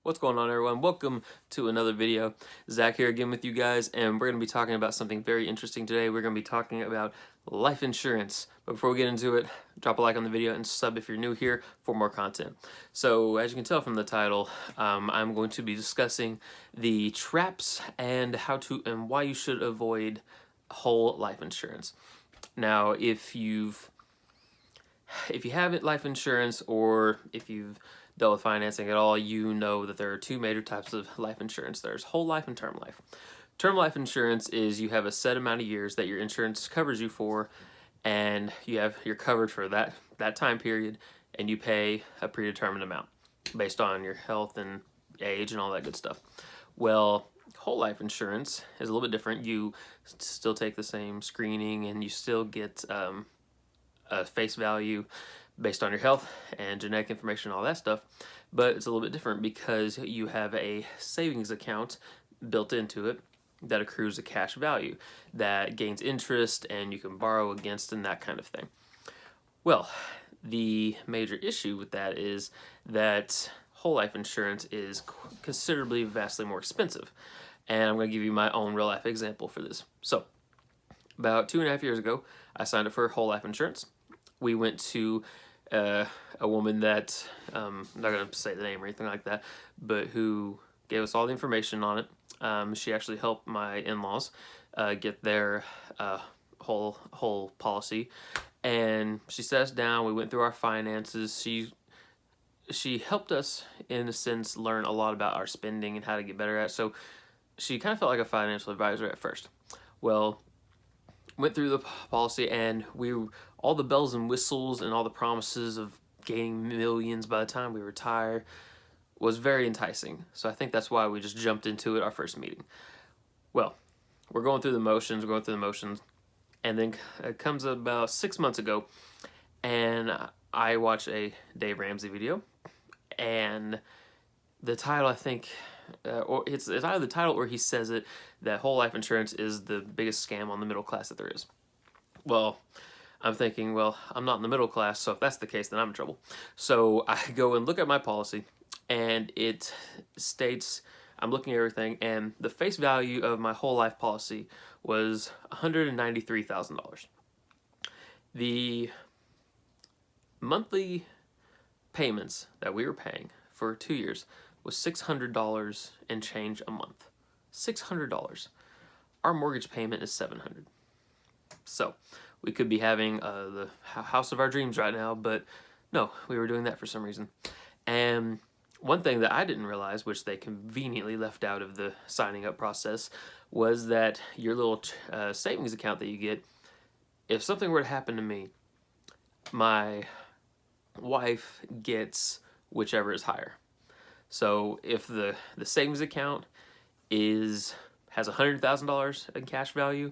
What's going on, everyone? Welcome to another video. Zach here again with you guys, and we're going to be talking about something very interesting today. We're going to be talking about life insurance. But before we get into it, drop a like on the video and sub if you're new here for more content. So as you can tell from the title, I'm going to be discussing the traps and why you should avoid whole life insurance. Now, if you have life insurance, or if you've dealt with financing at all, you know that there are two major types of life insurance. There's whole life and term life. Term life insurance is you have a set amount of years that your insurance covers you for, and you're covered for that time period, and you pay a predetermined amount based on your health and age and all that good stuff. Well, whole life insurance is a little bit different. You still take the same screening, and you still get a face value based on your health and genetic information and all that stuff, but it's a little bit different because you have a savings account built into it that accrues a cash value that gains interest and you can borrow against and that kind of thing. Well, the major issue with that is that whole life insurance is considerably vastly more expensive, and I'm going to give you my own real life example for this. So about 2.5 years ago, I signed up for whole life insurance. We went to a woman that, I'm not going to say the name or anything like that, but who gave us all the information on it. She actually helped my in-laws get their whole policy, and she sat us down. We went through our finances. She helped us, in a sense, learn a lot about our spending and how to get better at it. So she kind of felt like a financial advisor at first. Well, went through the policy, and all the bells and whistles and all the promises of gaining millions by the time we retire was very enticing. So I think that's why we just jumped into it our first meeting. Well, we're going through the motions, and then it comes about 6 months ago, and I watch a Dave Ramsey video, and the title, I think, or it's either the title or he says it, that whole life insurance is the biggest scam on the middle class that there is. Well, I'm thinking, well, I'm not in the middle class, so if that's the case, then I'm in trouble. So I go and look at my policy, and it states, I'm looking at everything, and the face value of my whole life policy was $193,000. The monthly payments that we were paying for 2 years was $600 and change a month. $600. Our mortgage payment is $700. So we could be having the house of our dreams right now, but no, we were doing that for some reason. And one thing that I didn't realize, which they conveniently left out of the signing up process, was that your little savings account that you get, if something were to happen to me, my wife gets whichever is higher. So if the savings account has $100,000 in cash value,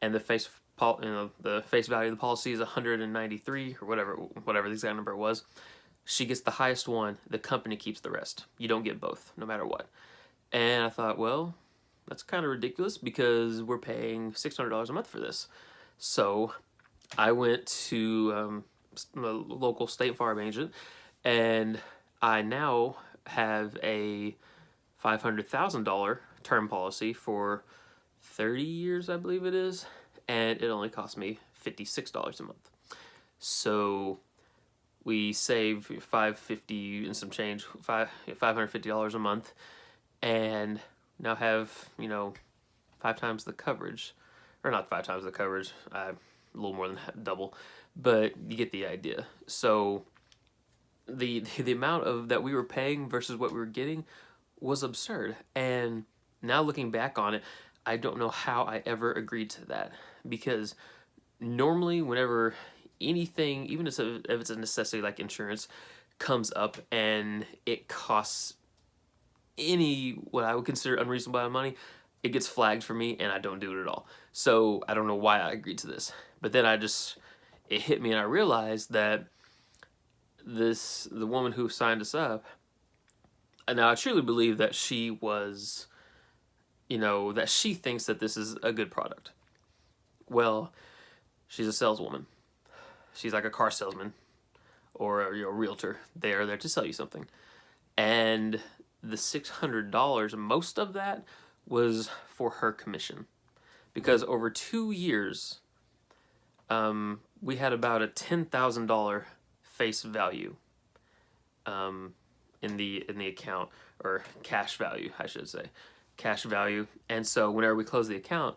and the face value of the policy is 193 or whatever the exact number was, she gets the highest one. The company keeps the rest. You don't get both, no matter what. And I thought, well, that's kind of ridiculous because we're paying $600 a month for this. So I went to the local State Farm agent, and I now have a $500,000 term policy for 30 years, I believe it is, and it only cost me $56 a month. So we save $550 and some change, $550 a month, and now have, 5 times the coverage, or not 5 times the coverage, a little more than double, but you get the idea. So the amount of that we were paying versus what we were getting was absurd. And now looking back on it, I don't know how I ever agreed to that, because normally whenever anything, even if it's a necessity like insurance, comes up and it costs what I would consider unreasonable amount of money, it gets flagged for me and I don't do it at all. So I don't know why I agreed to this, but then it hit me and I realized that the woman who signed us up, and now I truly believe that she was, that she thinks that this is a good product. Well, she's a saleswoman. She's like a car salesman or a realtor. They are there to sell you something. And the $600, most of that was for her commission, because over 2 years, we had about a $10,000 face value in the account, or cash value, I should say, cash value. And so whenever we closed the account,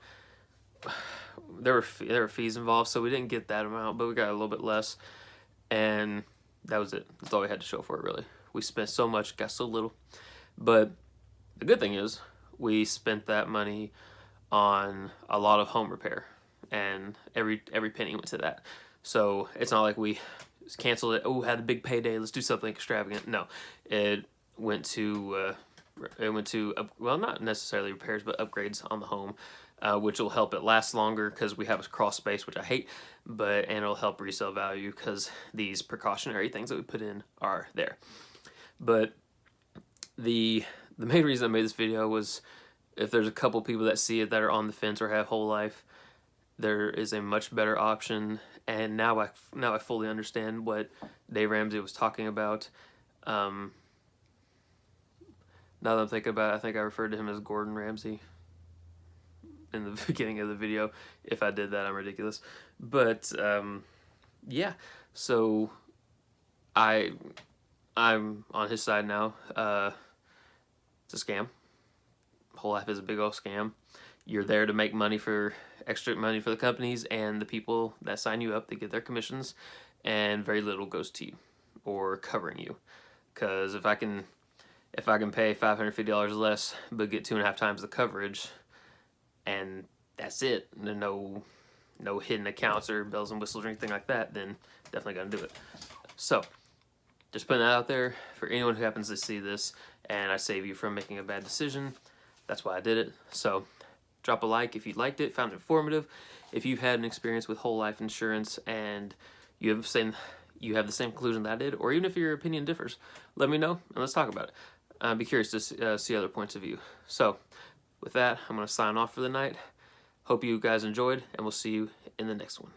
there were fees involved, so we didn't get that amount, but we got a little bit less, and that was it. That's all we had to show for it, really. We spent so much, got so little. But the good thing is, we spent that money on a lot of home repair, and every penny went to that. So it's not like we canceled it. Oh, had a big payday, let's do something extravagant. No, it went to well, not necessarily repairs, but upgrades on the home, which will help it last longer because we have a crawl space, which I hate, and it'll help resale value because these precautionary things that we put in are there. But the main reason I made this video was, if there's a couple people that see it that are on the fence or have whole life, there is a much better option. And now I fully understand what Dave Ramsey was talking about. Now that I'm thinking about it, I think I referred to him as Gordon Ramsay in the beginning of the video. If I did that, I'm ridiculous. But yeah, so I'm on his side now. It's a scam. Whole life is a big old scam. You're there to make money, for extra money for the companies and the people that sign you up. They get their commissions, and very little goes to you or covering you. Because if I can pay $550 less but get 2.5 times the coverage, and that's it, no hidden accounts or bells and whistles or anything like that, then definitely gonna do it. So just putting that out there for anyone who happens to see this, and I save you from making a bad decision. That's why I did it. So drop a like if you liked it, found it informative. If you've had an experience with whole life insurance and you have the same conclusion that I did, or even if your opinion differs, let me know and let's talk about it. I'd be curious to see other points of view. So with that, I'm going to sign off for the night. Hope you guys enjoyed, and we'll see you in the next one.